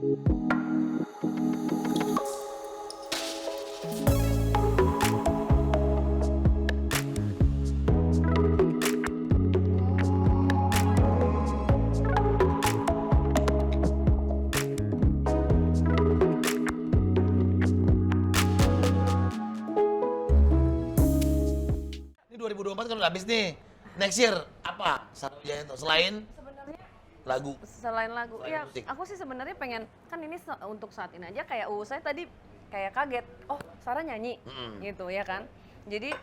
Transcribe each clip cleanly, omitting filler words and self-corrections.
Ini 2024 kan udah habis nih. Next year apa Sarah Wijayanto selain lagu? Selain lagu, ya musik. aku sih sebenarnya pengen, kan ini untuk saat ini aja kayak saya tadi kayak kaget, oh Sarah nyanyi gitu ya kan. Jadi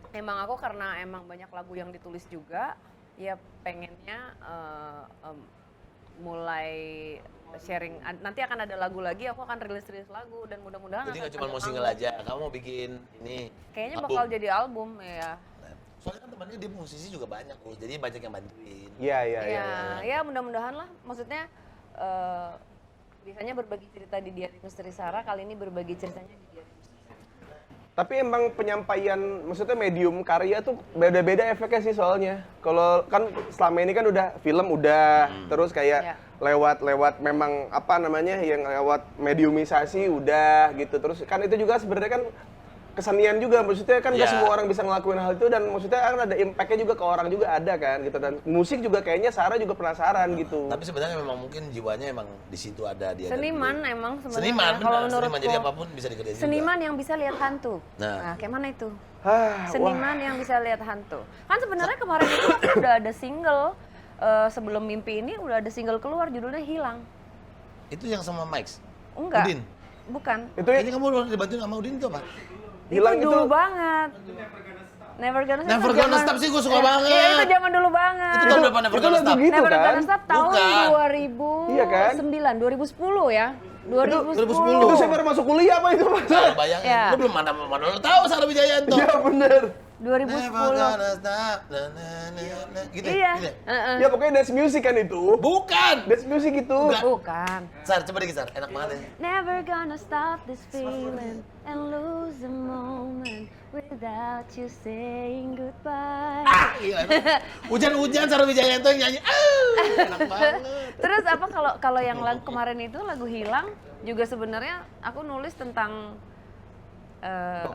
emang aku karena emang banyak lagu yang ditulis juga, ya pengennya mulai sharing, nanti akan ada lagu lagi, aku akan rilis lagu dan mudah-mudahan Jadi nggak cuma mau single aja, kamu mau bikin ini kayaknya album. bakal jadi album ya. Soalnya kan temannya dia musisi juga banyak loh, jadi banyak yang bantuin. Iya. Ya mudah-mudahan lah, maksudnya biasanya berbagi cerita di Diari Misteri Sarah, kali ini berbagi ceritanya di Diari Misteri Sarah. Tapi emang penyampaian, maksudnya medium karya tuh beda-beda efeknya sih soalnya. Kalau kan selama ini kan udah film udah, terus kayak lewat memang apa namanya yang lewat mediumisasi udah gitu. Terus kan itu juga sebenarnya kan kesenian juga, maksudnya kan nggak semua orang bisa ngelakuin hal itu, dan maksudnya kan ada impact-nya juga ke orang juga ada kan gitu, dan musik juga kayaknya Sarah juga penasaran gitu. Tapi sebenarnya memang mungkin jiwanya emang di situ ada dia. Seniman emang sebenarnya. Seniman, kalau benar. menurutku, Seniman, jadi apapun bisa dikerjain seniman juga. yang bisa lihat hantu. Nah. Kayak mana itu? Wah. Seniman yang bisa lihat hantu. Kan sebenarnya kemarin itu aku udah ada single, sebelum mimpi ini udah ada single keluar judulnya Hilang. Itu yang sama Mike? Enggak. Udin? Bukan. Itu Kayaknya kamu udah dibantuin sama Udin itu apa? Hilang itu dulu banget. Never Gonna Stop. Never Gonna Stop sih gue suka banget. Iya, itu zaman dulu banget. Itu tahun berapa Never itu Gonna lagu Stop? gitu Never kan? Gonna Stop tahun Bukan. 2009, Iya kan? 2010 ya. 2010. Itu saya baru masuk kuliah apa itu Mas? Nah, bayangin, Ya. lu belum mana lu tahu Sarah Wijayanto. Iya bener. 2010. Never Gonna Stop. Gitu. Iya. Gitu. Ya pokoknya dance music kan itu. Bukan. Dance music itu. Bukan. Sar, coba dikit Sar, enak banget ya. Never gonna stop this feeling and lose a moment without you saying goodbye. Gila, enak. Hujan-hujan Sarah Wijayanto yang nyanyi. Enak banget. Terus apa kalau yang lagu kemarin itu lagu Hilang juga sebenarnya aku nulis tentang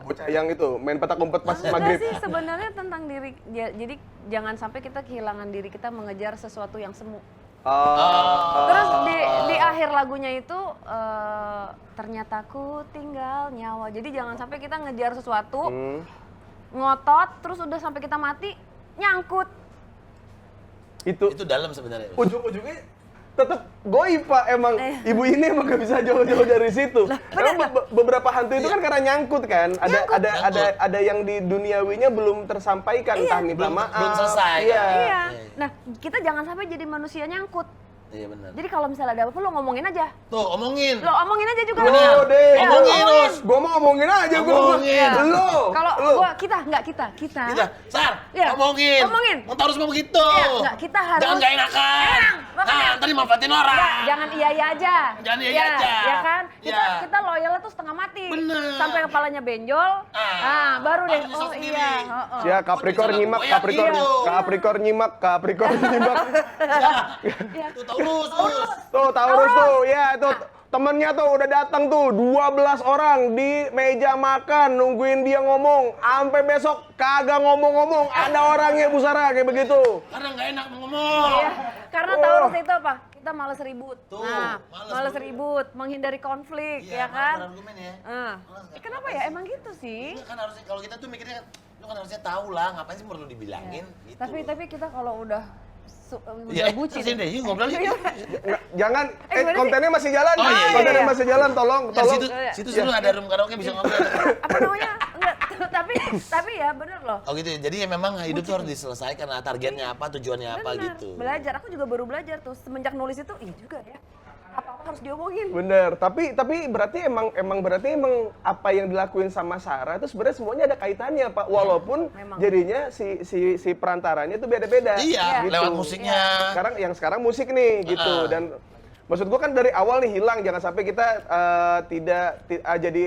Bocah yang itu main petak umpet pas enggak maghrib. sih sebenarnya tentang diri, jadi jangan sampai kita kehilangan diri kita mengejar sesuatu yang semu. Terus di akhir lagunya itu ternyata ku tinggal nyawa. Jadi jangan sampai kita ngejar sesuatu, ngotot, terus udah sampai kita mati nyangkut. Itu Itu dalam sebenarnya. ujung-ujungnya tetap goib Pak, emang ibu ini emang gak bisa jauh-jauh dari situ. Emang beberapa hantu itu kan karena nyangkut kan, ada yang di duniawinya belum tersampaikan, entah minta maaf. belum selesai. Iya. Iya. Nah, kita jangan sampai jadi manusia nyangkut. Iya benar. Jadi kalau misalnya ada apa lo ngomongin aja. Tuh, omongin. Lo omongin aja juga. Bener. Oh deh, Iya, Omongin terus. Gua mau ngomongin aja Ngomongin. Lo. Kalau gua kita. Kita, Sar, Iya. omongin. Omongin. Mau harus mau begitu. Iya, enggak, kita harus Jangan gak enakan. makanya. Nah, tadi manfaatin orang. Enggak, jangan iya aja. Jangan iya Ya, aja. Ya kan? Iya. Kita loyalnya tuh setengah mati. Bener. Sampai kepalanya benjol. Baru deh. Harus nyesel Oh sendiri. iya. Ya Capricorn Kok nyimak, bisa Capricorn, gitu? Capricorn nyimak, Capricorn nyimak. Iya. Tuh, Taurus. Tuh Taurus tuh, ya tuh temennya tuh udah datang tuh 12 orang di meja makan nungguin dia ngomong, sampai besok kagak ngomong-ngomong. Ada orangnya Bu Sarah kayak begitu. Karena nggak enak ngomong. Iya. Karena Taurus itu apa? Kita males ribut. Tuh, Nah, males males ribut, menghindari konflik, Iya, ya kan? malas berargumen ya. Malas nggak? Kenapa ya? Emang gitu sih. Iya kan harusnya kalau kita tuh mikirnya kan, lu kan harusnya tahu lah, ngapain sih perlu dibilangin gitu. Tapi kita kalau udah Iya, bucin. terusin deh, yuk ngobrol yuk. Nggak, jangan, gimana sih? kontennya masih jalan. Oh, iya. Kontennya masih jalan, tolong. Kan situ seru ada room karaoke bisa ngobrol. Apa namanya? Enggak, tapi ya bener loh. Oh gitu ya. Jadi ya memang hidup tuh harus diselesaikan lah, targetnya apa, tujuannya apa Bener. gitu. Belajar, aku juga baru belajar tuh semenjak nulis itu, iya juga ya. Apa-apa harus diomongin. Bener, tapi berarti emang apa yang dilakuin sama Sarah itu sebenarnya semuanya ada kaitannya Pak, walaupun Memang. jadinya si perantaranya itu beda-beda. Iya, gitu. lewat musiknya. Sekarang musik nih gitu, dan maksud gua kan dari awal nih hilang, jangan sampai kita jadi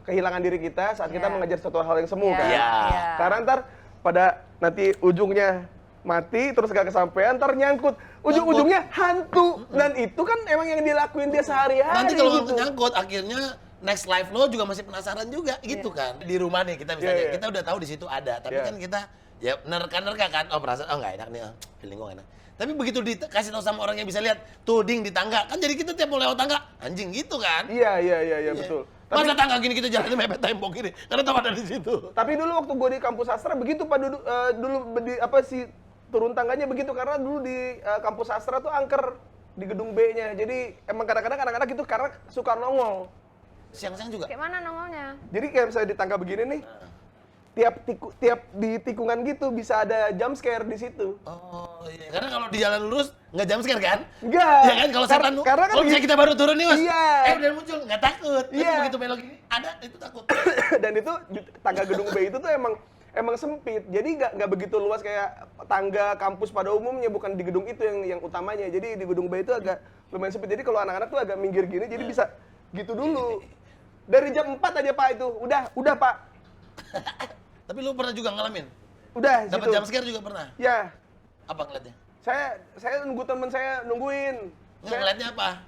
kehilangan diri kita saat kita Iya. mengejar suatu hal yang semu Iya, kan. Iya. iya. Karena ntar pada nanti ujungnya mati terus gak kesampean, ntar nyangkut. Ujung-ujungnya hantu. Dan itu kan emang yang dilakuin dia sehari-hari. Nanti kalau gitu. nyangkut, akhirnya next life lo juga masih penasaran juga, gitu kan. Di rumah nih kita misalnya, kita udah tahu di situ ada, tapi kan kita ya nerka-nerka kan, oh perasaan, oh nggak enak nih, oh, feeling gue enak. Tapi begitu dikasih tahu sama orang yang bisa lihat, tuh ding di tangga, kan jadi kita tiap mau lewat tangga, anjing gitu kan. Iya, betul. Masa tangga gini kita jalannya mepet tembok gini, karena tahu ada di situ. Tapi dulu waktu gue di kampus sastra begitu Pak, dulu turun tangganya begitu, karena dulu di kampus sastra tuh angker di gedung B-nya. Jadi emang kadang-kadang anak-anak itu karena suka nongol. Siang-siang juga? Kayak mana nongolnya? Jadi kayak misalnya di tangga begini nih, tiap di tikungan gitu bisa ada jump scare di situ. Oh iya, karena kalau di jalan lurus nggak jump scare kan? Enggak. Iya kan kalau setan karena kan kalau misalnya kita baru turun nih Mas. Iya. Udah muncul nggak takut. Tapi Iya. begitu belok gini ada itu takut. Dan itu tangga gedung B itu tuh emang sempit. Jadi nggak begitu luas kayak tangga kampus pada umumnya, bukan di gedung itu yang utamanya. Jadi di gedung B itu agak lumayan sempit. Jadi kalau anak-anak tuh agak minggir gini, jadi bisa gitu dulu. Dari jam 4 aja Pak itu. Udah Pak. Tapi lu pernah juga ngalamin? Udah Dapat gitu. jump scare juga pernah? Ya. Apa ngeliatnya? Saya nunggu temen saya nungguin. Ngeliatnya apa?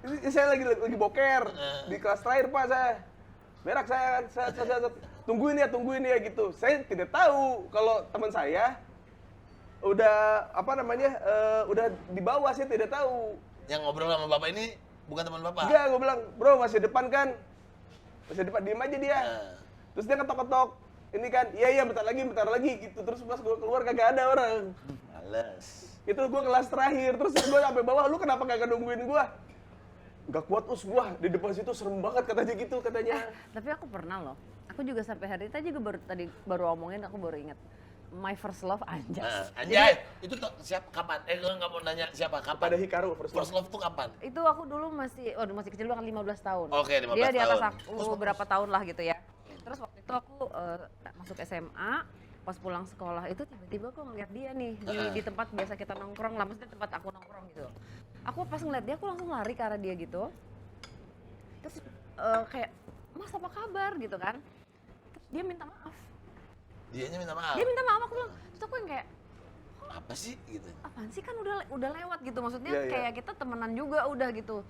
Ini saya lagi boker di kelas terakhir Pak saya. Berak saya tungguin ya gitu. Saya tidak tahu kalau teman saya udah udah di bawah, saya tidak tahu. Yang ngobrol sama bapak ini bukan teman bapak? Enggak, gue bilang, bro masih depan kan? Masih depan, diem aja dia. Terus dia ketok-ketok. Ini kan, iya bentar lagi gitu. Terus pas gue keluar kagak ada orang. Males. Itu gue kelas terakhir, terus gue sampai bawah, lu kenapa kagak nungguin gue? Gak kuat gua, di depan situ serem banget katanya. Tapi aku pernah loh. Aku juga sampai hari itu juga baru omongin, aku baru ingat. My first love Anjas. Anjay, itu kapan? Gue nggak mau nanya siapa, kapan? Pada Hikaru First love tuh kapan? Itu aku dulu masih kecil banget, 15 tahun. Oke, 15 Dia di atas tahun. aku berapa tahun lah gitu ya. Terus waktu itu aku masuk SMA, pas pulang sekolah itu tiba-tiba aku ngeliat dia nih di tempat biasa kita nongkrong lah, maksudnya tempat aku nongkrong gitu. Aku pas ngeliat dia, aku langsung lari ke arah dia gitu. Terus kayak, Mas apa kabar gitu kan. Terus dia minta maaf. Dianya minta maaf? Dia minta maaf, aku bilang, terus aku yang kayak, apa sih gitu? apaan sih kan udah lewat gitu, maksudnya Iya, iya. kayak kita temenan juga udah gitu.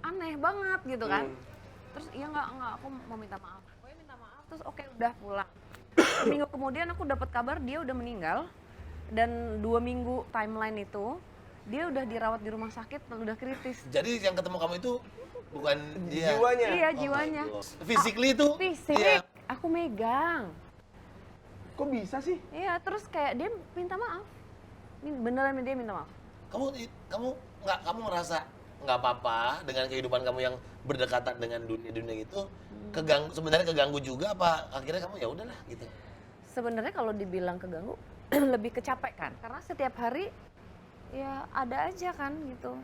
Aneh banget gitu kan. Terus iya nggak aku mau minta maaf. Pokoknya minta maaf terus oke udah pulang. Minggu kemudian aku dapat kabar dia udah meninggal dan 2 minggu timeline itu dia udah dirawat di rumah sakit dan udah kritis. Jadi yang ketemu kamu itu bukan dia? Jiwanya. Iya, Oh my jiwanya. God. Physically itu? Fisik, Iya. aku megang. Kok bisa sih? Iya, terus kayak dia minta maaf. Ini beneran dia minta maaf. Kamu ngerasa nggak apa-apa dengan kehidupan kamu yang berdekatan dengan dunia gitu? Sebenarnya keganggu juga apa akhirnya kamu ya udahlah gitu? Sebenarnya kalau dibilang keganggu lebih kecapek kan, karena setiap hari ya ada aja kan gitu.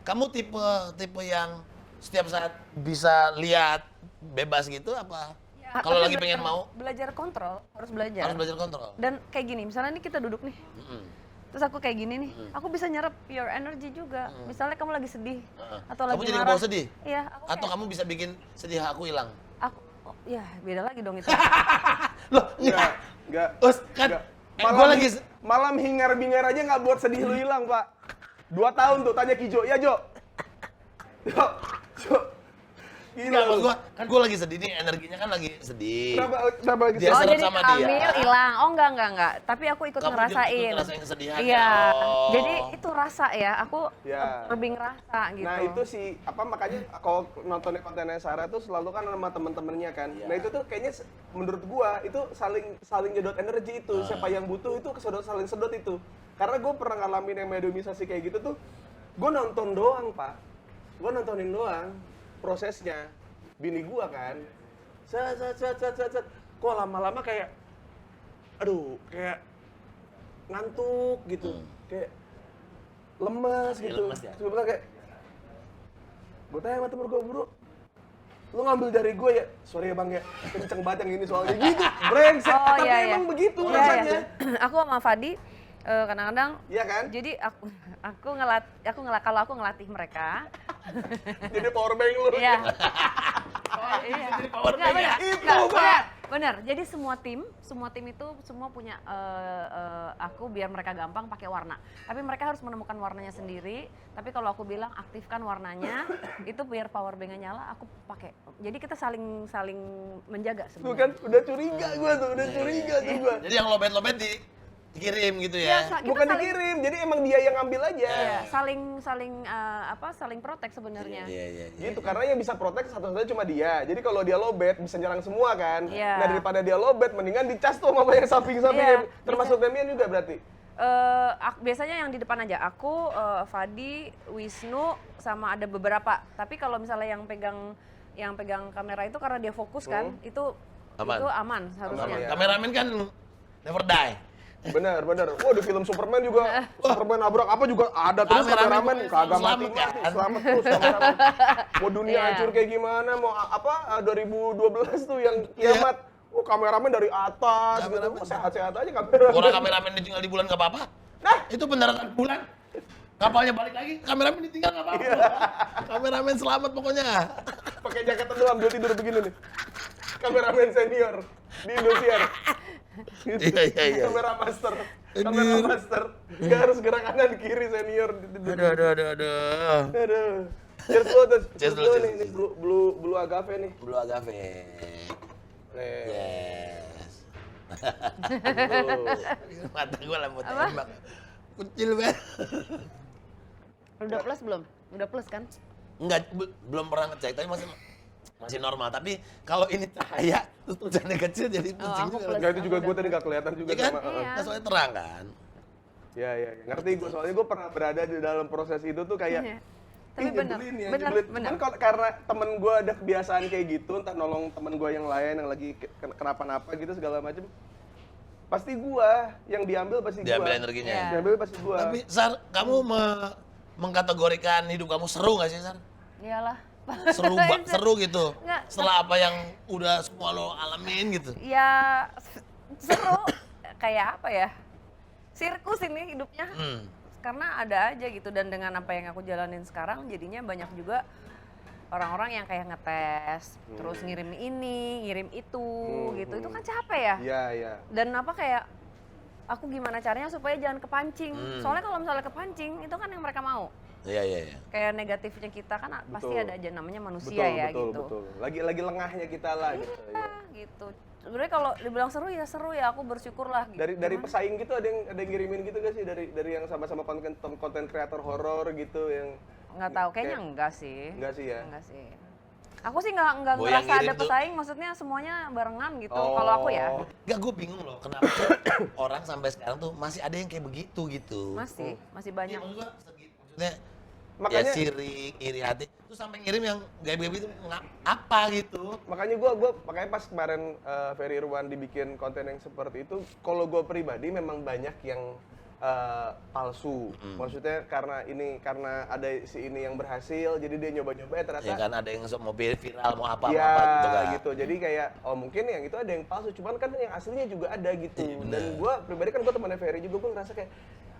Kamu tipe yang setiap saat bisa lihat bebas gitu apa? Kalau Tapi lagi pengen mau belajar kontrol, harus belajar. harus belajar kontrol. Dan kayak gini, misalnya ini kita duduk nih, terus aku kayak gini nih, aku bisa nyerap your energy juga. Misalnya kamu lagi sedih atau Kamu lagi jadi marah. kebawa sedih? Iya, aku Atau kamu bisa bikin sedih aku hilang? ya beda lagi dong itu. Loh, Enggak. Us, kan Enggak. gue lagi Malam hingar-bingar aja nggak buat sedih lu hilang, Pak. 2 tahun tuh, tanya Kijo. Ya, Jo? Jo. Gila Enggak, lu. gue lagi sedih nih, energinya kan lagi sedih. Kenapa lagi Dia Oh serap jadi sama hamil dia. hilang? Oh enggak. Tapi aku ikut Kamu juga ngerasain. ikut ngerasain kesedihan. Iya. Oh. Jadi itu rasa ya. Aku Ya. lebih ngerasa gitu. Nah itu sih, makanya kalau nontonnya kontennya Sarah tuh selalu kan sama temen-temennya kan. Iya. Nah itu tuh kayaknya menurut gua itu saling nyedot energi itu. Siapa yang butuh itu saling sedot itu. Karena gua pernah ngalamin yang mediumisasi kayak gitu tuh, gua nonton doang Pak. Gua nontonin doang prosesnya. Bini gua kan, set. Kok lama-lama kayak, aduh kayak ngantuk gitu. Kayak lemes Kayak gitu. lemes ya? Terus gua kayak, gue tanya sama temen gue, bro, lu ngambil dari gue ya? Sorry ya bang ya, kenceng banget yang ini soalnya gitu, brengsek. Oh, Tapi iya, emang iya. begitu Iya, rasanya. iya. Aku sama Fadi kadang-kadang. Iya kan? Jadi kalau aku ngelatih mereka. Jadi power bank lu. Iya. Jadi power Nggak, bank ya? bener. Itu, Nggak, Pak. Bener, jadi semua tim itu semua punya aku biar mereka gampang pakai warna. Tapi mereka harus menemukan warnanya sendiri. Tapi kalau aku bilang aktifkan warnanya, itu biar power bank-nya nyala, aku pakai. Jadi kita saling menjaga Tuh sebenarnya. kan udah curiga gue tuh, udah curiga tuh gue. Jadi yang lobet-lobet dikirim gitu ya? Bukan dikirim, jadi emang dia yang ambil aja. Iya, saling protek sebenarnya. Iya. Gitu, karena yang bisa protek satu-satunya cuma dia. Jadi kalau dia lobet bisa nyerang semua kan. Iya. Nah daripada dia lobet, mendingan dicas tuh sama yang samping-sampingnya. Iya, Termasuk Demian juga berarti. Biasanya yang di depan aja. Aku, Fadi, Wisnu, sama ada beberapa. Tapi kalau misalnya yang pegang kamera itu karena dia fokus kan, itu aman harusnya. Aman, ya. Kameramen kan never die. Bener. Oh di film Superman juga, Superman nabrak apa juga ada terus kameramen kagak mati. Selamat terus kameramen. Mau dunia hancur kayak gimana, mau 2012 tuh yang kiamat. Kameramen dari atas, gitu. Sehat-sehat aja kameramen. Orang kameramen ditinggal di bulan nggak apa-apa. Nah, itu pendaratan bulan. Kapalnya balik lagi, kameramen ditinggal nggak apa-apa. Kameramen selamat pokoknya. Pakai jaket doang, dia tidur begini nih. Kameramen senior di Indosiar. Gitu. Iya. Kamera master. Gak harus gerak kanan kiri senior. Aduh. Cheers dulu tuh. Cheers dulu. Ini blue agave nih. Blue agave. Yes. Mata gue lah mau tembak. Kecil banget. Udah plus belum? Udah plus kan? Enggak, belum pernah ngecek, tapi masih normal. Tapi kalau ini cahaya, terus tulisannya kecil jadi pusing aku juga. plus. Enggak, itu juga gue tadi gak kelihatan juga Iya kan? sama. Nah, soalnya terang kan. Ya. Ngerti gue, soalnya gue pernah berada di dalam proses itu tuh kayak Tapi bener. Cuman karena temen gue ada kebiasaan kayak gitu, entah nolong temen gue yang lain yang lagi kenapa-napa gitu segala macem. Pasti gue yang diambil pasti gue. Diambil energinya. Iya. Diambil pasti gue. Tapi Sar, kamu mengkategorikan hidup kamu seru gak sih Sar? Iyalah. Seru gitu. Nggak. Setelah apa yang udah semua lo alamin gitu. Ya seru. Kayak apa ya? Sirkus ini hidupnya. Karena ada aja gitu, dan dengan apa yang aku jalanin sekarang jadinya banyak juga orang-orang yang kayak ngetes, terus ngirim ini, ngirim itu gitu. Itu kan capek ya. Iya. Dan kayak aku gimana caranya supaya jangan kepancing. Soalnya kalau misalnya kepancing itu kan yang mereka mau. Iya. Kayak negatifnya kita kan pasti ada aja namanya manusia Betul. Lagi lengahnya kita lah gitu. Ya. Gitu. Sebenarnya kalau dibilang seru ya aku bersyukur lah gitu. Dari pesaing gitu ada yang ngirimin gitu gak sih dari yang sama-sama konten kreator horor gitu yang Nggak tahu, kayaknya enggak sih. Enggak sih ya. Enggak sih. Aku sih nggak ngerasa ada pesaing, maksudnya semuanya barengan gitu. Kalau aku ya. Gak, gue bingung loh kenapa orang sampai sekarang tuh masih ada yang kayak begitu gitu. Masih banyak. Iya, maksudnya Makanya ya sirik, iri hati, terus sampai ngirim yang gaib-gaib itu apa gitu. makanya makanya pas kemarin Ferry Irwan dibikin konten yang seperti itu, kalau gue pribadi memang banyak yang palsu. Maksudnya karena ada si ini yang berhasil, jadi dia nyoba-nyoba ternyata. Ya kan ada yang mau viral, mau apa Ya, gitu kan. gitu. Jadi kayak mungkin yang itu ada yang palsu, cuman kan yang aslinya juga ada gitu. Iya, bener. Dan gue pribadi kan gue temannya Ferry juga, gue ngerasa kayak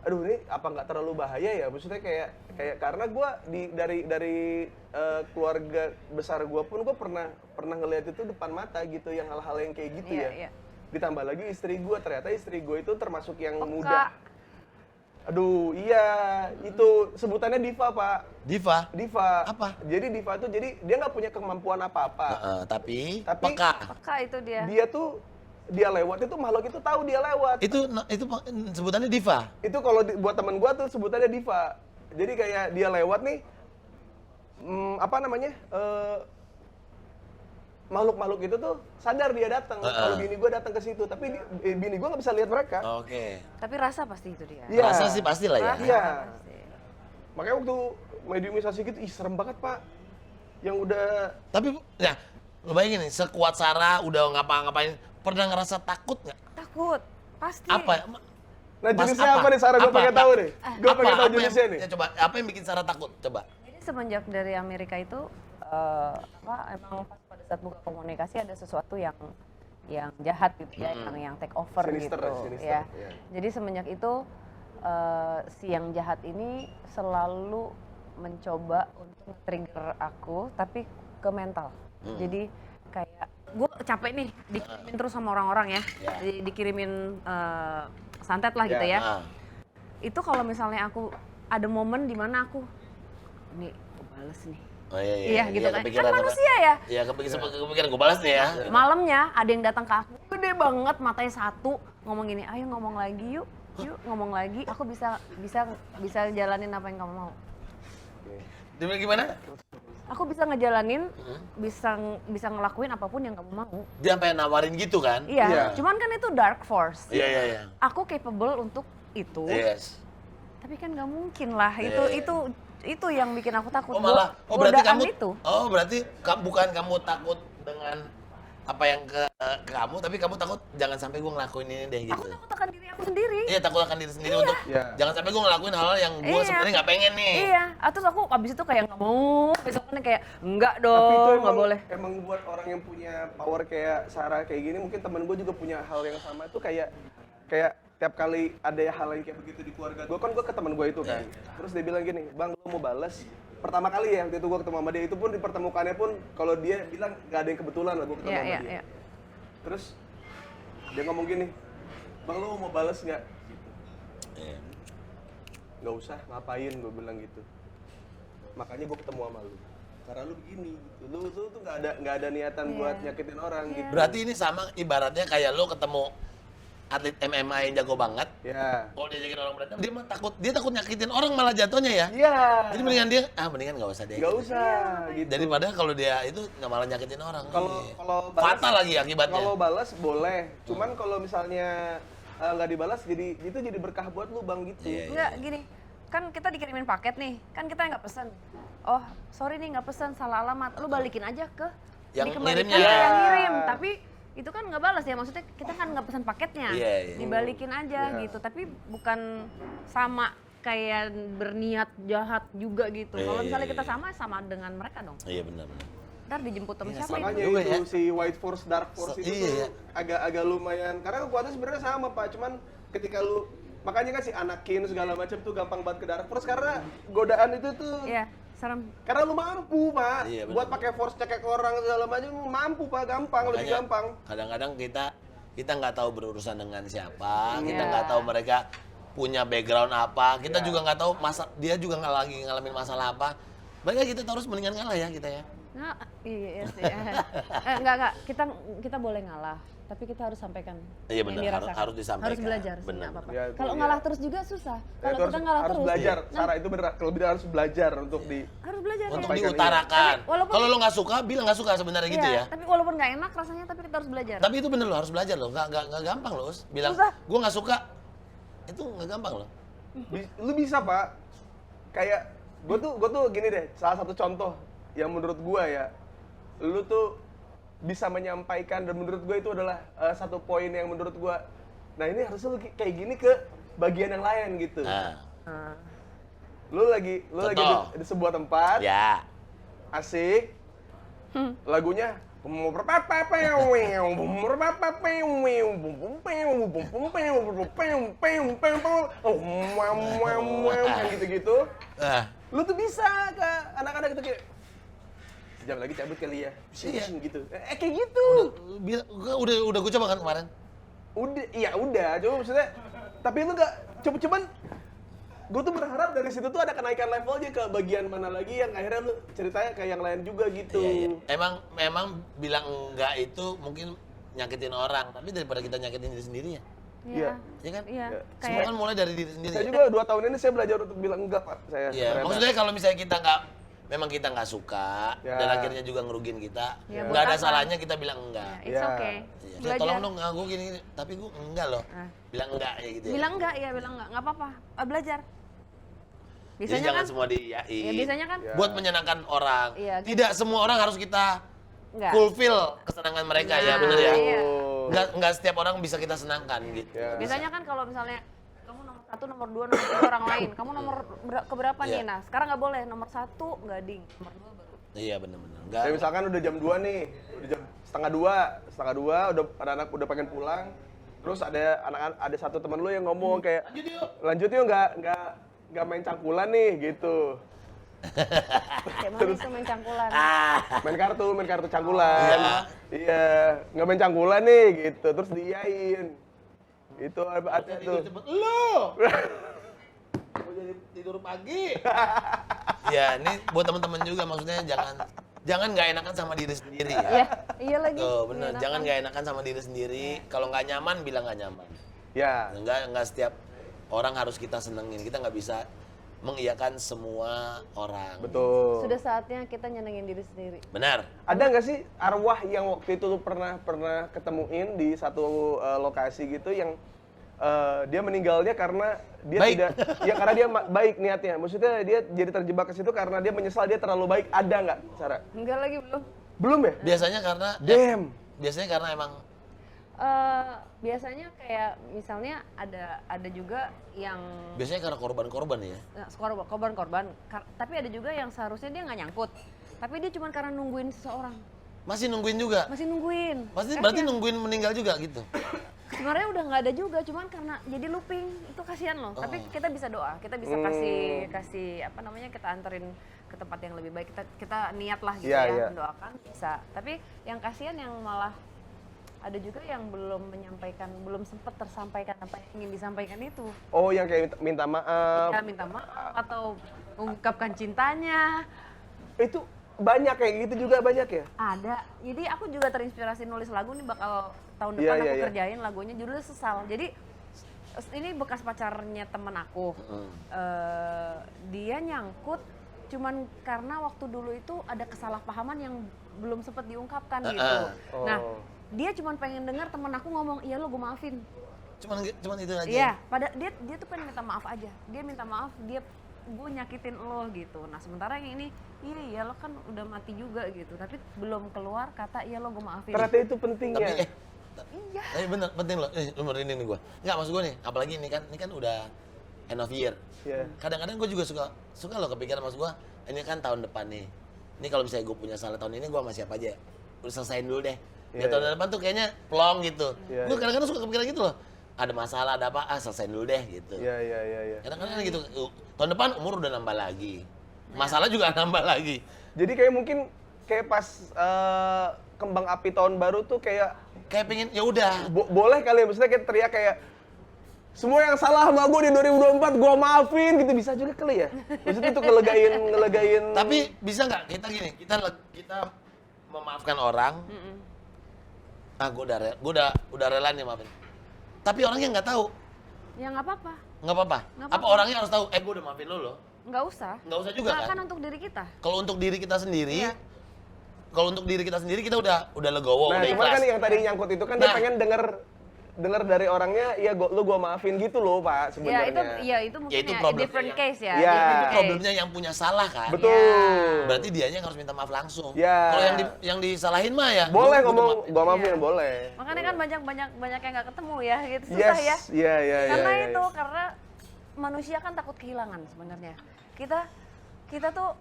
aduh ini apa nggak terlalu bahaya ya, maksudnya kayak karena gue dari keluarga besar gue pun gue pernah ngelihat itu depan mata gitu, yang hal-hal yang kayak gitu Iya. Ditambah lagi istri gue, ternyata istri gue itu termasuk yang Peka. muda. Aduh, iya, itu sebutannya diva, Pak. Diva? Apa? Jadi diva tuh, jadi dia nggak punya kemampuan apa-apa. Tapi Tapi- peka. Peka itu dia. Dia lewat itu makhluk itu tahu dia lewat. Itu sebutannya diva. Itu kalau buat temen gua tuh sebutannya diva. Jadi kayak dia lewat nih, makhluk-makhluk itu tuh sadar dia datang. Kalau bini gua datang ke situ, tapi bini gua nggak bisa lihat mereka. Oke. Tapi rasa pasti itu dia. Iya. Rasa sih pasti lah ya. Rasa Iya. pasti. Makanya waktu mediumisasi gitu, serem banget, Pak. Yang udah Tapi ya, lo bayangin nih, sekuat Sarah udah ngapa-ngapain, pernah ngerasa takut nggak? Takut. Pasti. Apa? Nah, Pas jenisnya apa nih, Sarah? Gue pengen tahu nih. Gue pengen tahu jenisnya nih. Ya coba, apa yang bikin Sarah takut? Coba. Jadi semenjak dari Amerika itu emang pas pada saat buka komunikasi ada sesuatu yang jahat gitu ya, yang take over Sinister, gitu sinister, ya. iya. Jadi semenjak itu si yang jahat ini selalu mencoba untuk trigger aku, tapi ke mental. Jadi kayak gue capek nih dikirimin terus sama orang-orang ya, dikirimin santet lah gitu ya. Itu kalau misalnya aku ada momen di mana aku nih gue bales nih. Oh iya gitu kan. Kan apa? manusia ya. Iya kepikiran gue balas nih ya. Malamnya ada yang datang ke aku, gede banget matanya satu, ngomong gini, ayo ngomong lagi yuk ngomong lagi, aku bisa jalanin apa yang kamu mau. Dia gimana? Aku bisa ngejalanin, bisa ngelakuin apapun yang kamu mau. Dia sampai nawarin gitu kan? Iya. Cuman kan itu dark force. Iya. Aku capable untuk itu. Yes. Tapi kan nggak mungkin lah. Itu yang bikin aku takut. Berarti bukan kamu takut dengan apa yang ke kamu, tapi kamu takut jangan sampai gue ngelakuin ini deh gitu. Aku takut akan diri aku sendiri. Iya, takut akan diri sendiri untuk jangan sampai gue ngelakuin hal-hal yang gue sebenarnya nggak pengen nih. Iya, terus aku abis itu kayak nggak mau, besoknya kayak enggak dong, nggak boleh. Emang buat orang yang punya power kayak Sarah kayak gini, mungkin temen gue juga punya hal yang sama itu kayak tiap kali ada hal yang kayak begitu di keluarga gue, kan gue ke temen gue itu kan, terus dia bilang gini, bang lo mau bales? Pertama kali ya waktu itu gue ketemu sama dia, itu pun dipertemukannya pun kalau dia bilang gak ada yang kebetulan lah gue ketemu sama dia. Terus dia ngomong gini, bang lo mau bales nggak? Nggak usah, ngapain gue bilang gitu. Makanya gue ketemu sama lu. Karena lu begini gitu. Lu tuh nggak ada niatan buat nyakitin orang gitu. Berarti ini sama ibaratnya kayak lo ketemu atlet MMA yang jago banget. Iya. Kalau dia nyakitin orang berantem, dia takut nyakitin orang malah jatuhnya ya. Iya. Jadi mendingan nggak usah deh. Nggak usah gitu. Daripada kalau dia itu nggak malah nyakitin orang. Kalau fatal lagi akibatnya. Kalau balas boleh. Cuman kalau misalnya nggak dibalas jadi berkah buat lu bang gitu. Enggak gini. Kan kita dikirimin paket nih, kan kita nggak pesen. Oh, sorry nih nggak pesen, salah alamat. Lu balikin aja ke yang dikembalikan ngirimnya. yang ngirim. Tapi itu kan nggak balas ya, maksudnya kita kan nggak pesan paketnya, dibalikin aja gitu. Tapi bukan sama kayak berniat jahat juga gitu. Kalau misalnya kita sama dengan mereka dong. Iya benar. Ntar dijemput sama siapa makanya itu si White Force, Dark Force itu tuh agak lumayan. Karena kekuatannya sebenarnya sama pak, cuman ketika lu makanya kan si Anakin segala macam tuh gampang banget ke Dark Force karena godaan itu tuh. Iya, serem. Karena lu mampu, Pak. Buat pakai force cekek orang segala macam mampu, Pak, gampang, lebih gampang. Kadang-kadang kita nggak tahu berurusan dengan siapa, kita nggak tahu mereka punya background apa, kita juga nggak tahu dia juga nggak lagi ngalamin masalah apa. Makanya kita harus mendingan ngalah ya kita ya. Nah, iya sih. Enggak, kita boleh ngalah, tapi kita harus sampaikan. Iya benar, harus disampaikan. Harus belajar, benar. apa-apa. Kalau ngalah terus juga susah. Kalau kita ngalah harus terus. Belajar, Sarah itu benar. Kalau kita harus belajar untuk harus belajar untuk diutarakan. Kalau lo nggak suka, bilang nggak suka sebenarnya gitu ya. Tapi walaupun nggak enak rasanya, tapi kita harus belajar. Tapi itu bener lo harus belajar lo, nggak gampang lo. Bilang gue nggak suka, itu nggak gampang lo. Lu bisa pak, kayak gue tuh gini deh, salah satu contoh yang menurut gue ya, lu tuh bisa menyampaikan dan menurut gue itu adalah satu poin yang menurut gue, nah ini harusnya lu kayak gini ke bagian yang lain gitu. Lu lagi di sebuah tempat, asik, lagunya gitu-gitu. Lu tuh bisa ke anak-anak gitu kayak jam lagi cabut kali ya, gitu. Kayak gitu. Udah gue coba kan kemarin. Udah. Coba maksudnya, tapi lu nggak cuman. Gue tuh berharap dari situ tuh ada kenaikan levelnya ke bagian mana lagi yang akhirnya lu ceritanya kayak yang lain juga gitu. Iya. Emang bilang enggak itu mungkin nyakitin orang, tapi daripada kita nyakitin diri sendiri ya. Iya. Iya kan? Iya. Semua kan mulai dari diri sendiri. Saya juga 2 tahun ini saya belajar untuk bilang enggak pak. Iya. Maksudnya kalau misalnya kita nggak suka dan akhirnya juga ngerugin kita, nggak ada salahnya kita bilang enggak. It's okay. Ya, tolong dong gue gini, tapi gue enggak loh. Bilang enggak ya gitu. Bilang enggak, nggak apa-apa. Belajar. Biasanya jadi jangan semua diiyain. Ya, biasanya kan buat menyenangkan orang. Iya, tidak semua orang harus kita fulfill kesenangan mereka ya, benar ya. Nggak setiap orang bisa kita senangkan gitu. Biasanya kan kalau misalnya kamu nomor 1, nomor 2, nomor 3 orang lain, kamu nomor keberapa nih? Nah, sekarang nggak boleh, nomor 1 nggak ding, nomor 2 baru. Iya benar-benar. Kayak misalkan udah jam 2 nih, udah jam setengah 2, udah anak-anak udah pengen pulang, terus ada satu teman lu yang ngomong kayak lanjut yuk nggak main cangkulan nih gitu. Kayak mana itu main cangkulan. Main kartu cangkulan. Iya, nggak main cangkulan nih gitu, terus diiyain. Itu ada tuh. Lo. Mau jadi tidur pagi. Ya, ini buat teman-teman juga maksudnya jangan nggak enakan sama diri sendiri ya. Iya lagi. Tuh, bener. Jangan nggak enakan sama diri sendiri. Kalau nggak nyaman, bilang nggak nyaman. Ya. Nggak setiap orang harus kita senengin. Kita nggak bisa mengiyakan semua orang. Betul. Sudah saatnya kita nyenengin diri sendiri. Benar. Ada nggak sih arwah yang waktu itu lu pernah ketemuin di satu lokasi gitu yang dia meninggalnya karena dia Baik. tidak, ya karena dia baik niatnya. Maksudnya dia jadi terjebak ke situ karena dia menyesal dia terlalu baik. Ada nggak, Sarah? Enggak lagi belum. Belum ya? Biasanya karena biasanya karena emang Biasanya kayak misalnya ada juga yang biasanya karena korban-korban ya. korban, tapi ada juga yang seharusnya dia nggak nyangkut, tapi dia cuma karena nungguin seseorang. Masih nungguin juga. Masih nungguin. Berarti nungguin meninggal juga gitu. Sebenarnya udah nggak ada juga, cuman karena jadi looping itu kasihan loh. Tapi kita bisa doa, kita bisa kasih apa namanya, kita anterin ke tempat yang lebih baik. Kita niat lah gitu mendoakan bisa. Tapi yang kasihan yang malah ada juga yang belum sempat tersampaikan apa yang ingin disampaikan itu. Oh, yang kayak minta maaf. Ya, minta maaf atau mengungkapkan cintanya. Itu banyak kayak gitu juga banyak ya? Ada. Jadi aku juga terinspirasi nulis lagu nih, bakal tahun depan aku kerjain lagunya, judulnya Sesal. Jadi ini bekas pacarnya temen aku. Dia nyangkut cuman karena waktu dulu itu ada kesalahpahaman yang belum sempat diungkapkan gitu. Nah, dia cuman pengen dengar temen aku ngomong, iya lo gue maafin. Cuman itu aja? Iya, dia tuh pengen minta maaf aja. Dia minta maaf, gue nyakitin lo gitu. Nah sementara yang ini, iya lo kan udah mati juga gitu. Tapi belum keluar kata, iya lo gue maafin. Ternyata itu pentingnya. Iya. Tapi bener, penting loh. Lu merinding nih gue. Nggak, maksud gue nih, apalagi ini kan udah end of year. Kadang-kadang gue juga suka loh kepikiran, maksud gue, ini kan tahun depan nih. Ini kalau misalnya gue punya salah tahun ini, gue sama siapa aja? Udah selesaiin dulu deh. Tahun depan tuh kayaknya plong gitu. Gue kadang-kadang suka kepikiran gitu loh. Ada masalah, ada apa, selesaiin dulu deh gitu. Iya. Kadang-kadang gitu. Tahun depan umur udah nambah lagi. Masalah juga nambah lagi. Jadi kayak mungkin kayak pas kembang api tahun baru tuh kayak pengen ya udah. Boleh kali ya, maksudnya kayak teriak kayak semua yang salah sama gue di 2024 gue maafin gitu, bisa juga kali ya. Maksudnya itu ngelegain. Tapi bisa nggak kita gini, kita memaafkan orang. Gue udah rela nih maafin. Tapi orangnya nggak tahu. Ya nggak apa-apa. Nggak apa-apa. Apa orangnya harus tahu? Gue udah maafin lo loh. Nggak usah. Nggak usah juga kan? Kan untuk diri kita. Kalau untuk diri kita sendiri, kita udah legowo, nah, udah cuma ikhlas. kan yang tadi nyangkut itu kan dia pengen denger dari orangnya, ya gua maafin gitu loh Pak sebenarnya. Itu mungkin itu different case ya. Itu problemnya yang punya salah kan. Betul. Berarti dianya yang harus minta maaf langsung. Ya. Kalau yang disalahin mah ya. Boleh ngomong, gua maafin boleh. Makanya kan banyak yang nggak ketemu ya, gitu susah ya. Iya. Karena manusia kan takut kehilangan sebenarnya. Kita tuh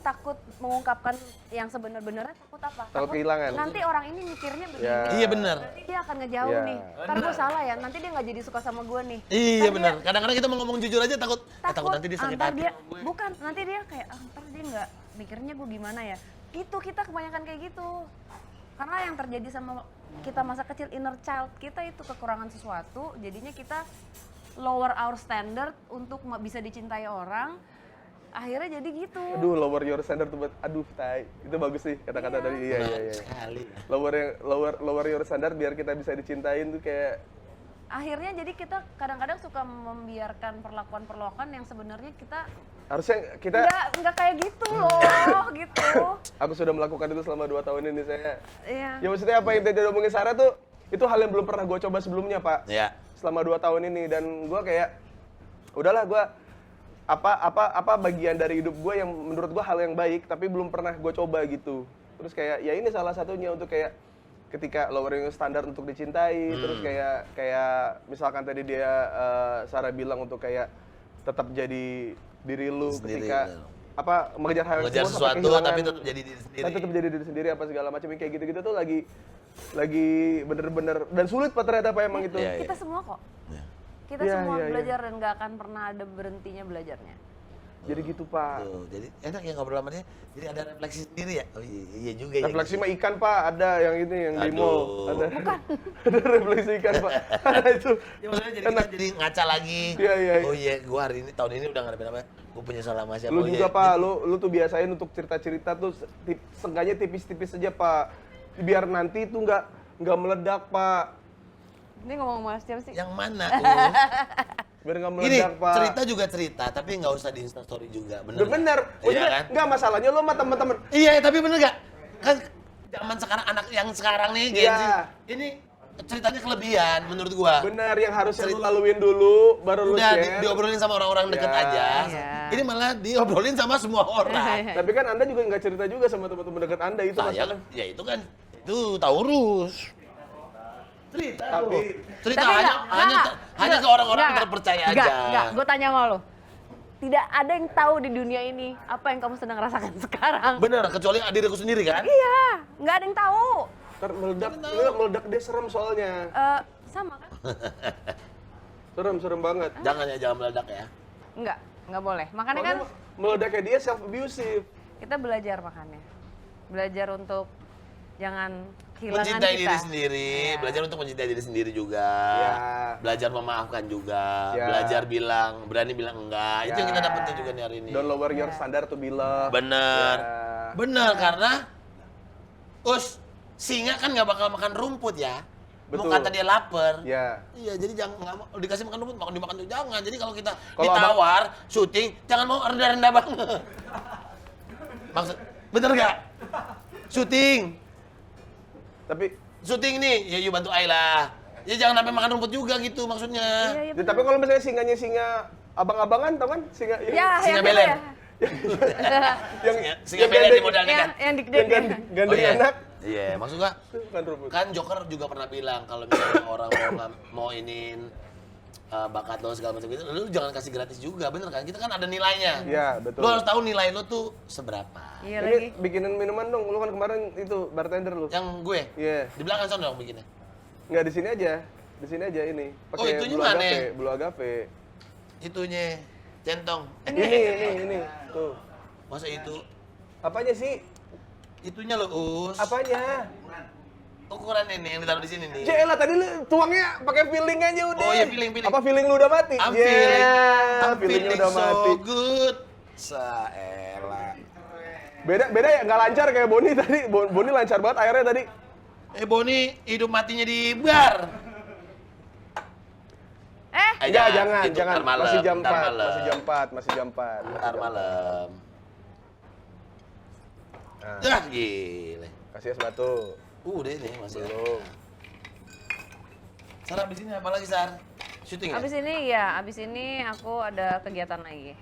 takut mengungkapkan yang sebenarnya, takut apa? Takut kehilangan. Nanti orang ini mikirnya begini. Iya benar. Nanti dia akan ngejauh nih. Ntar gue salah ya, nanti dia nggak jadi suka sama gue nih. Iya benar. Kadang-kadang kita mau ngomong jujur aja takut nanti dia sakit hati. Bukan, nanti dia kayak, ntar dia nggak mikirnya gue gimana ya. Gitu, kita kebanyakan kayak gitu. Karena yang terjadi sama kita masa kecil, inner child kita itu kekurangan sesuatu, jadinya kita lower our standard untuk bisa dicintai orang. Akhirnya jadi gitu. Aduh, lower your standard tuh, tai. Itu bagus sih kata-kata dari iya. Sekali. Lower your standard biar kita bisa dicintain tuh kayak. Akhirnya jadi kita kadang-kadang suka membiarkan perlakuan yang sebenarnya kita harusnya kita nggak kayak gitu loh, gitu. Aku sudah melakukan itu selama 2 tahun ini saya. Iya. Ya maksudnya apa yang tadi ngomongin Sarah tuh, itu hal yang belum pernah gue coba sebelumnya Pak. Iya. Selama 2 tahun ini, dan gue kayak udahlah, gue apa bagian dari hidup gue yang menurut gue hal yang baik tapi belum pernah gue coba gitu. Terus kayak ya ini salah satunya untuk kayak ketika lowering standar untuk dicintai. Terus kayak misalkan tadi dia Sarah bilang untuk kayak tetap jadi diri lu sendiri, ketika mengejar hal mengejar sesuatu tapi tetap jadi diri sendiri. Tetap jadi diri sendiri apa segala macam kayak gitu-gitu tuh lagi bener-bener dan sulit Pak ternyata Pak emang itu. Kita semua kok. Kita semua belajar dan nggak akan pernah ada berhentinya belajarnya. Jadi gitu, Pak. Tuh, jadi enak ya ngobrol sama dia. Jadi ada refleksi sendiri ya. Oh iya juga ya. Refleksi gitu. mah ikan, Pak. Ada yang ini yang di mall. Aduh. Ada. Ada refleksi ikan, Pak. Ada itu. Ya maksudnya jadi Enak. kita jadi ngaca lagi. Iya, iya. Oh iya, gua hari ini tahun ini udah ngadepin apa? Gua punya salah sama siapa. Lu Oh, juga, iya. Pak. Lu tuh biasain untuk cerita-cerita tuh seenggaknya tipis-tipis aja, Pak. Biar nanti itu nggak meledak, Pak. Ini ngomong sama siapa sih? Yang mana? Biar nggak Ini meledak, Pak. cerita juga cerita, tapi nggak usah di Instastory juga, bener. Udah bener. Iya Maksudnya, kan? nggak masalahnya lo sama temen-temen. Iya, tapi bener gak? Kan zaman sekarang anak yang sekarang nih, Gen Iya. Z, ini ceritanya kelebihan menurut gua. Bener, yang harusnya lu laluin dulu, baru lu Udah share. diobrolin sama orang-orang deket Ya. aja. Iya. Ini malah diobrolin sama semua orang. Tapi kan Anda juga nggak cerita juga sama teman-teman dekat Anda itu Saya, masalah. ya itu kan, itu Taurus. Cerita Tapi- cerita Tapi hanya ke orang-orang terpercaya aja. Enggak, gue tanya sama lo. Tidak ada yang tahu di dunia ini apa yang kamu sedang rasakan sekarang. Bener, kecuali diriku sendiri kan? Iya, nggak ada yang tahu. Ntar meledak dia serem soalnya. Sama kan? Serem banget. Jangan ya, jangan meledak ya. Nggak boleh. Makanya kan Meledaknya dia self abusive. kita belajar makanya. Belajar untuk jangan kehilangan Mencintai kita. diri sendiri, Iya. belajar untuk mencintai diri sendiri juga. Ya. Belajar memaafkan juga, Ya. belajar berani bilang enggak. Itu yang kita dapetin juga nih hari ini. Don't lower your standard to be loved. Bener. Ya. Bener, karena singa kan nggak bakal makan rumput ya. Mau Betul. kata dia lapar. Ya. Iya, jadi jangan nggak mau dikasih makan rumput, dimakan tuh jangan. Jadi kalau kita Kalau ditawar syuting, jangan mau rendah-rendah banget. Maksud, bener nggak? Syuting, Tapi nih, ya you bantu Ai lah. Ya jangan sampai makan rumput juga gitu maksudnya. Iya, tapi kalau misalnya singanya singa abang-abangan, tau kan? Singa Ya, Singa yang beler. itu ya. yang Singa beler di modal Yang nekat. yang dikdek ya. gandeng iya. enak. Iya, maksud gua Itu bukan rumput. kan Joker juga pernah bilang kalau misalnya orang mau iniin bakat lo segala macam gitu, lu jangan kasih gratis juga, bener kan? Kita kan ada nilainya. Iya, betul. Lu harus tahu nilai lo tuh seberapa. Iya Ini lagi. bikinin minuman dong. Lu kan kemarin itu bartender lu. Yang gue Iya. di belakang sana dong bikinnya. Nggak di sini aja. Di sini aja ini. Oh, itunya mana? Blue agave. Itunya centong. Ini. Tuh. Masa itu Apanya sih? itunya lo us. Apanya? Ukuran ini yang ditaruh di sini nih. Jelah tadi lu tuangnya pakai feeling aja udah. Oh iya, feeling. Apa feeling lu udah mati? I'm Yeah, feeling feelingnya udah so mati. good. Saela. Beda ya, nggak lancar kayak Boni tadi. Boni lancar banget airnya tadi. Boni hidup matinya di bar. Enggak, jangan. Ntar malam, Masih jam ntar 4, malam. masih jam 4. Ntar malam. Nah, Ya gile. kasih es batu. Udah ini masih. Belum. Sar, abis ini apa lagi, Sar? Syuting ya? Abis ini aku ada kegiatan lagi.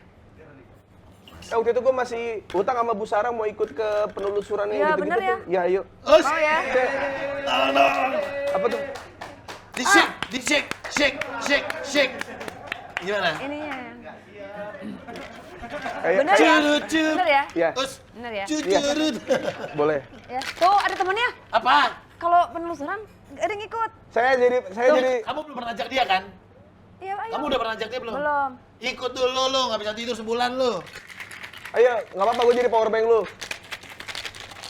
Waktu itu gue masih utang sama Bu Sarah mau ikut ke penelusuran yang Iya, gitu-gitu bener ya? tuh. Ya, ayo. Oh, Mau ya? Apa tuh? di shake. Gimana? Ininya. Kayak Bener ya? Curut. Bener ya? Ya, Us. Bener ya? Curut. boleh. Ya. Tuh ada temennya. Apa? Kalau penelusuran nggak ada yang ikut. Saya jadi Kamu belum pernah ajak dia kan? Iya, ayo. Kamu udah pernah ajak dia belum? Belum. Ikut dulu lo, nggak bisa tidur sebulan lo. ayo, nggak apa-apa gue jadi power bank lu.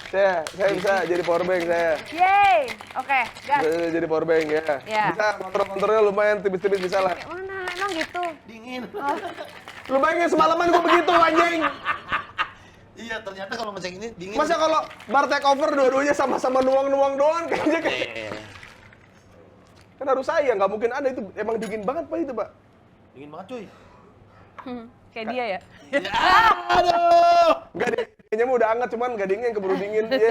Saya bisa jadi power bank saya. Yeay. Oke, gas. Bisa jadi power bank ya. Ya. Bisa kontrol-kontrolnya lumayan tipis-tipis bisa lah. Kayak mana? Emang gitu? Dingin. Lu bayangin semalaman gue begitu anjing. Iya, ternyata kalau ngecek ini dingin. Masa kalau bar take over dua-duanya sama-sama nuang-nuang doang kayaknya kayak. Kan harus saya, nggak mungkin ada itu. Emang dingin banget Pak itu, Pak. Dingin banget, cuy. Kayak dia ya? Aduh. Enggak deh, kayaknya mah udah hangat cuman nggak dingin, keburu dingin. Terus.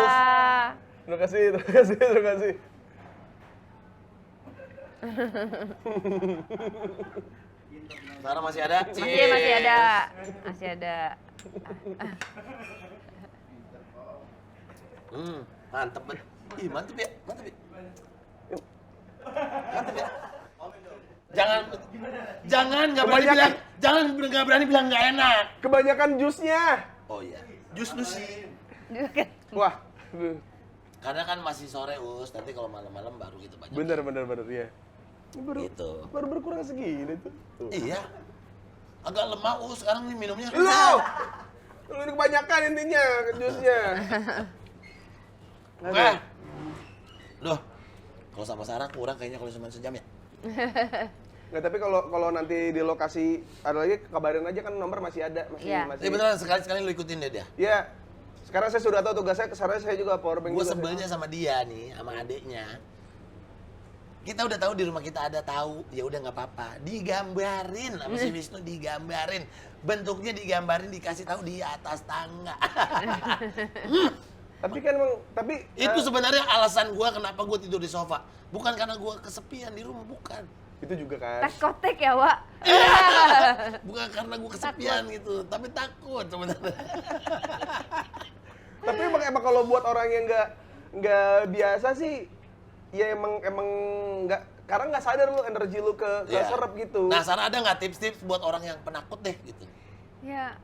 Ah. Terima kasih. Sarah masih ada? Masih ada. Mantep banget. Ih, mantep ya. Mantep ya. Jangan nggak berani Kebanyakan. bilang, jangan nggak berani bilang nggak enak. Kebanyakan jusnya. Oh iya, jus. Wah. Karena kan masih sore us, nanti kalau malam-malam baru gitu banyak. Bener, iya. Ini Gitu. baru berkurang segini tuh. Tuh. Iya. agak lemah. Sekarang nih minumnya. Lu ini kebanyakan intinya jusnya. Oke. Loh, kalau sama Sarah kurang kayaknya kalau cuma sejam ya. Nggak, tapi kalau nanti di lokasi ada lagi kabarin aja kan nomor masih ada, masih. Iya beneran sekali-sekali lu ikutin deh dia. Iya. Sekarang saya sudah tahu tugas saya, kesana saya juga powerbank Gue juga. sebelnya sama dia nih, sama adiknya. Kita udah tahu di rumah kita ada tahu, ya udah nggak apa-apa. Digambarin sama si Wisnu, digambarin. Bentuknya digambarin, dikasih tahu di atas tangga. Tapi kan emang, tapi Itu sebenarnya alasan gua kenapa gua tidur di sofa. Bukan karena gua kesepian di rumah, bukan. itu juga kan. Tekotek ya, Wak? Bukan karena gua kesepian gitu, tapi takut sebenarnya. Tapi emang kalau buat orang yang nggak biasa sih, ya emang nggak, karena nggak sadar lu energi lu ke Iya. serep gitu. Nah, Sarah ada nggak tips-tips buat orang yang penakut deh gitu? Ya,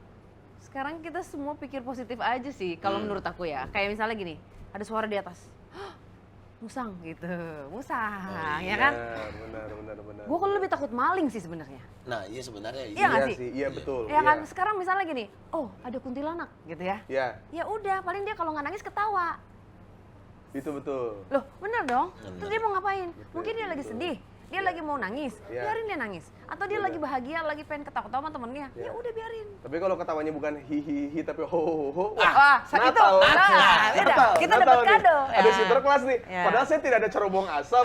sekarang kita semua pikir positif aja sih, kalau menurut aku ya. Kayak misalnya gini, ada suara di atas. "Hah, musang gitu, musang, ya kan? Benar. Gue kan lebih takut maling sih sebenarnya. Nah, iya sebenarnya Iya nggak sih? Iya betul. Ya kan, sekarang misalnya gini, oh ada kuntilanak gitu ya. Iya, Ya udah, paling dia kalau nggak nangis ketawa. itu betul. Loh, bener dong. Bener. Terus dia mau ngapain? Mungkin dia lagi sedih, dia lagi mau nangis, Iya. biarin dia nangis. Atau dia lagi bahagia, lagi pengen ketawa-ketawa sama temennya, Iya. ya udah biarin. Tapi kalau ketawanya bukan hihihi tapi ho ho ho. Wah, itu, Natal. beda. Kita dapat nih. kado. Ada Ya. sinterklas nih. Ya. Padahal saya tidak ada cerobong asap.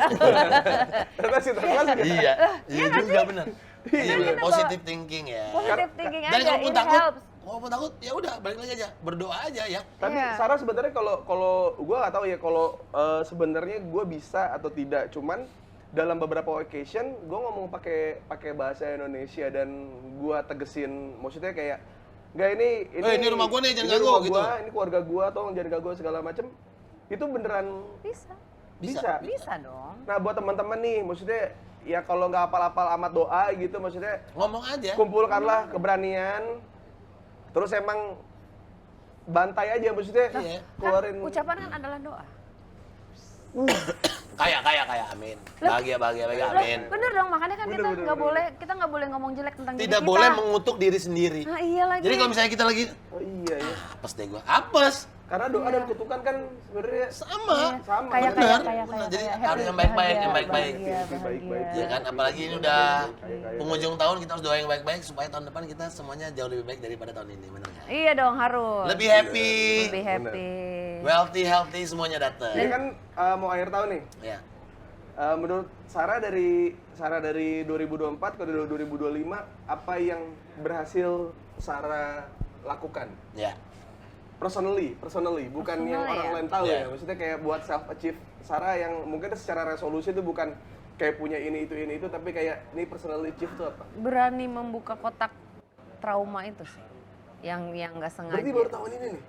Ternyata sinterklas gitu. Iya juga benar. Iya, Iya, positive thinking ya. Positive thinking Dan aja, kalaupun it takut, helps. walaupun takut ya udah balik lagi aja, berdoa aja ya. Tapi Iya. Sarah sebenarnya kalau gue nggak tahu ya kalau sebenarnya gue bisa atau tidak. Cuman dalam beberapa occasion gue ngomong pakai bahasa Indonesia dan gue tegesin, maksudnya kayak nggak Ini rumah gua nih, jangan ini ganggu, rumah gitu. gua, ini keluarga gue, tolong jangan ganggu segala macem. Itu beneran Bisa. bisa. Bisa dong. Nah buat teman-teman nih, maksudnya ya kalau nggak hafal-hafal amat doa gitu, maksudnya Ngomong aja. kumpulkanlah keberanian, terus emang bantai aja, maksudnya Iya. keluarin. Kan ucapan kan adalah doa. Kaya, amin. Bahagia, amin. Bener dong, makanya kan kita Bener. nggak boleh ngomong jelek tentang diri Tidak kita. boleh mengutuk diri sendiri. Nah iya lagi. Jadi kalau misalnya kita lagi Oh iya ya. apes deh gua, apes. Karena doa dan kutukan kan sebenarnya Sama. sama. kayak bener. kayak Jadi kayak harus yang happy, baik-baik, yang bahagia, baik-baik. Baik-baik. Ya kan, apalagi ini udah penghujung tahun, kita harus doa yang baik-baik supaya tahun depan kita semuanya jauh lebih baik daripada tahun ini, bener nggak? Iya dong, harus. Lebih happy, Lebih happy. wealthy, healthy, semuanya Ini datang. kan mau akhir tahun nih. Ya. Menurut Sarah dari 2024 ke 2025 apa yang berhasil Sarah lakukan? Ya. Personally, bukan yang Personally, orang ya? lain tahu Iya. ya. Maksudnya kayak buat self achieve Sarah yang mungkin secara resolusi itu bukan kayak punya ini itu, tapi kayak ini personally achieve itu apa? Berani membuka kotak trauma itu sih. Yang nggak sengaja. Berarti baru tahun ini nih.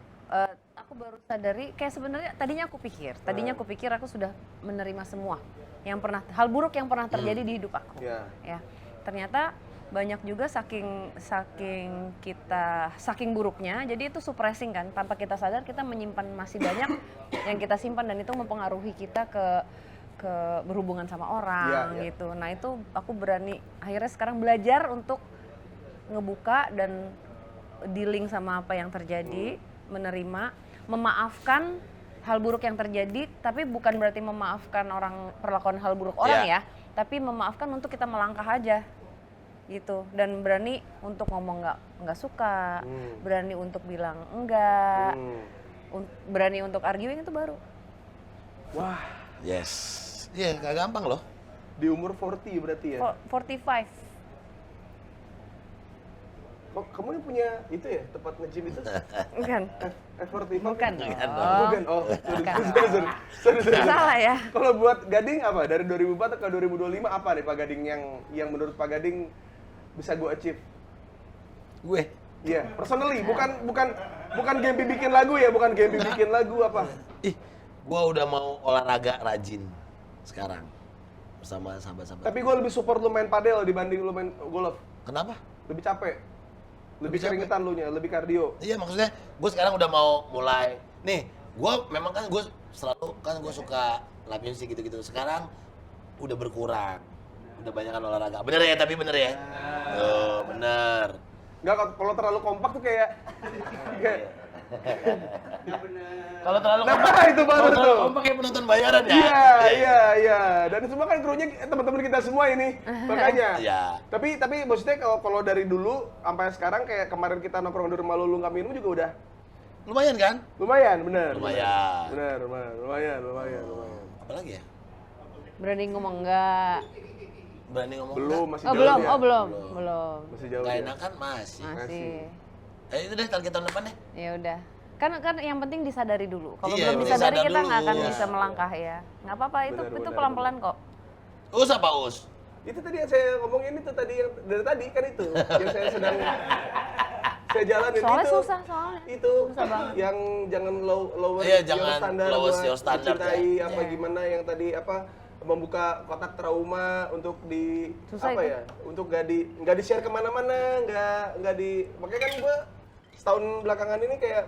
Aku baru sadari kayak sebenarnya tadinya aku pikir aku sudah menerima semua yang pernah hal buruk yang pernah terjadi di hidup aku. Ya. Ya. Ternyata banyak juga saking buruknya, jadi itu suppressing kan, tanpa kita sadar kita menyimpan masih banyak yang kita simpan dan itu mempengaruhi kita ke berhubungan sama orang Iya. gitu. Nah itu aku berani akhirnya sekarang belajar untuk ngebuka dan dealing sama apa yang terjadi, menerima, memaafkan hal buruk yang terjadi, tapi bukan berarti memaafkan orang perlakuan hal buruk orang ya, tapi memaafkan untuk kita melangkah aja gitu, dan berani untuk ngomong nggak suka, berani untuk bilang enggak, berani untuk arguing itu baru. Wah, Yes. Iya, nggak gampang loh. di umur 40 berarti ya? 45. Kok kamu ini punya itu ya, tempat nge-gym itu? Bukan. 45? Bukan. Bukan. Oh, sorry. Salah ya. Kalau buat Gading apa? Dari 2004 ke 2025 apa nih Pak Gading yang menurut Pak Gading bisa gue achieve? Gue. Iya, personally, bukan game bikin lagu ya, bukan game bikin lagu apa? Gua udah mau olahraga rajin sekarang bersama sahabat-sahabat. Tapi gue lebih support lu main padel dibanding lu main golf. Kenapa? Lebih capek. Lebih capek. keringetan lu nya, lebih kardio. Iya, maksudnya gue sekarang udah mau mulai. Nih, gue memang kan gue selalu kan gue suka live music gitu-gitu. Sekarang udah berkurang. Udah banyak kan olahraga. Bener ya, tapi bener ya. Oh, bener. Enggak, kalau terlalu kompak tuh kayak Kalau terlalu nah, kompak, itu baru kalau terlalu tuh. kompak kayak penonton bayaran ya. Iya. Dan semua kan krunya teman-teman kita semua ini. Makanya. Iya. Tapi maksudnya kalau dari dulu sampai sekarang kayak kemarin kita nongkrong di rumah lu nggak minum juga udah Lumayan kan? lumayan, bener. Lumayan. Bener, lumayan. Apalagi ya? Berani ngomong enggak? Berani ngomong Belum, enggak? masih Oh jauh belum, ya. oh belum. Masih jauh. Nggak ya. enak kan masih. Masih. Itu deh target tahun depan deh. Ya udah. Kan yang penting disadari dulu. Kalau Iya, belum penting disadari sadar kita nggak dulu. akan Iya. bisa melangkah ya. Nggak apa-apa, itu Benar. pelan-pelan kok. Us apa us? Itu tadi yang saya ngomongin itu tadi yang dari tadi kan itu yang saya sedang saya jalanin Soalnya itu. susah soalnya. Itu Susah banget. yang jangan lower Iya, your jangan standar lowest buat your standard mencintai ya. apa Iya. gimana yang tadi apa membuka kotak trauma untuk di Susah apa itu. ya untuk nggak di share kemana-mana nggak di makanya kan gue setahun belakangan ini kayak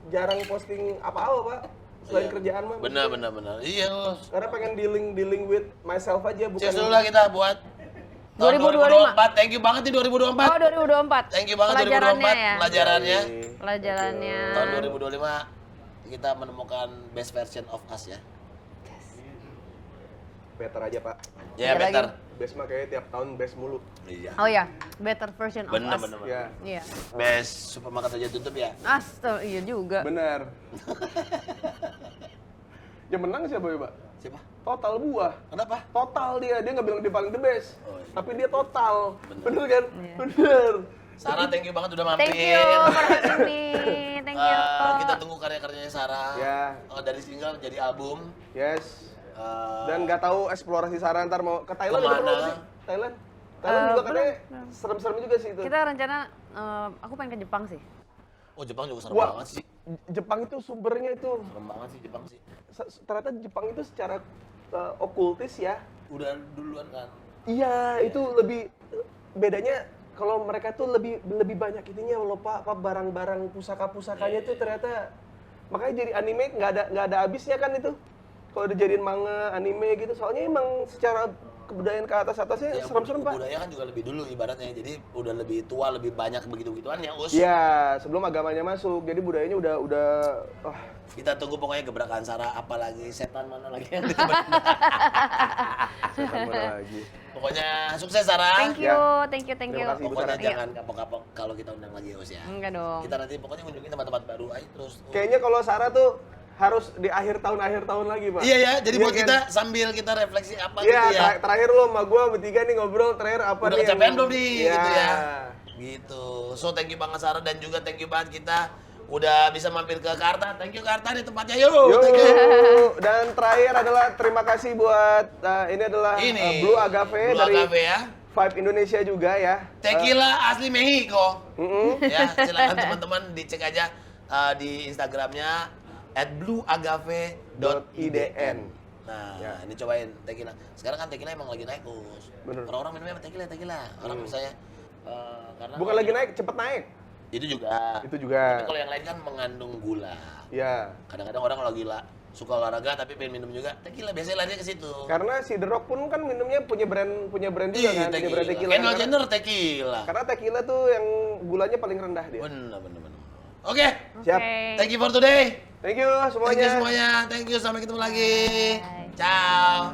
jarang posting apa-apa pak selain Iya. kerjaan mah Benar. Iya us. karena pengen dealing with myself aja bukan Cheers dulu lah kita buat tahun 2025. 2024. Thank you banget nih 2024. Oh 2024. Thank you banget Pelajarannya 2024 ya. pelajarannya. Pelajarannya. Tahun 2025 kita menemukan best version of us ya. better aja pak Ya, Ada better. best mah kayaknya tiap tahun best mulu Iya. Oh ya, better version of Bener. us. ya Iya. Best supermarket aja tutup ya. Astaga, iya juga. benar yang menang siapa ya pak Siapa? total buah Kenapa? total dia nggak bilang dia paling the best Oh, iya. tapi dia total Bener. bener kan Iya. bener Sarah, thank you banget udah mampir. Thank you for having me. Thank you. Kita tunggu karya-karyanya Sarah. Ya. Dari single jadi album. yes Eh, dan nggak tahu eksplorasi Sarah ntar mau ke Thailand Kemana? juga belum sih Thailand juga katanya serem-serem juga sih itu Kita rencana, aku pengen ke Jepang sih. Oh, Jepang juga serem Wah, banget sih. Jepang itu sumbernya itu Serem banget sih Jepang sih. ternyata Jepang itu secara okultis ya Udah duluan kan. iya itu lebih bedanya kalau mereka tuh lebih banyak ininya loh pak apa barang-barang pusaka-pusakanya tuh ternyata makanya jadi anime nggak ada habisnya kan itu kalau dijadiin manga anime gitu soalnya emang secara kebudayaan ke atasnya Ya, serem-serem pak budaya kan juga lebih dulu ibaratnya. Jadi udah lebih tua, lebih banyak begitu-gituan ya, Us. iya sebelum agamanya masuk jadi budayanya udah Kita tunggu pokoknya gebrakan Sarah, apalagi setan mana lagi yang setan mana lagi Pokoknya sukses Sarah. Thank you, Ya. thank you. Terima kasih, Bu Pokoknya Sarah. jangan kapok-kapok kalau kita undang lagi Us ya. Enggak dong. Kita nanti pokoknya kunjungin tempat-tempat baru aja terus. kayaknya kalau Sarah tuh harus di akhir tahun lagi pak Iya ya, jadi Iya buat kan? kita sambil kita refleksi apa Iya, gitu ya. terakhir lo sama gue bertiga nih ngobrol terakhir apa Udah nih kecapean belum nih Iya. gitu ya. Gitu. So thank you banget Sarah dan juga thank you banget kita udah bisa mampir ke Karta. Thank you Karta di tempatnya yuk. Yuk. Thank you. Dan terakhir adalah terima kasih buat ini adalah Blue Agave Blue dari Agave ya. Vibe Indonesia juga ya. Tequila asli Mexico. Mm-mm. Ya, silakan teman-teman dicek aja di Instagramnya @blueagave.idn. Nah, Ya. ini cobain tequila. Sekarang kan tequila emang lagi naik, Us. Bener. Orang-orang minumnya tequila. Orang misalnya karena Bukan lagi naik, cepet naik. itu juga. Itu juga. Tapi kalau yang lain kan mengandung gula. Ya. Kadang-kadang orang kalau gila suka olahraga tapi pengen minum juga tequila, biasanya larinya ke situ. Karena si The Rock pun kan minumnya punya brand juga kan, punya brand tequila. Kendall Jenner tequila. Karena tequila tuh yang gulanya paling rendah dia. Bener. Oke. Siap. Oke. Thank you for today. Thank you semuanya. Thank you semuanya. Thank you. Sampai ketemu lagi. Bye. Ciao.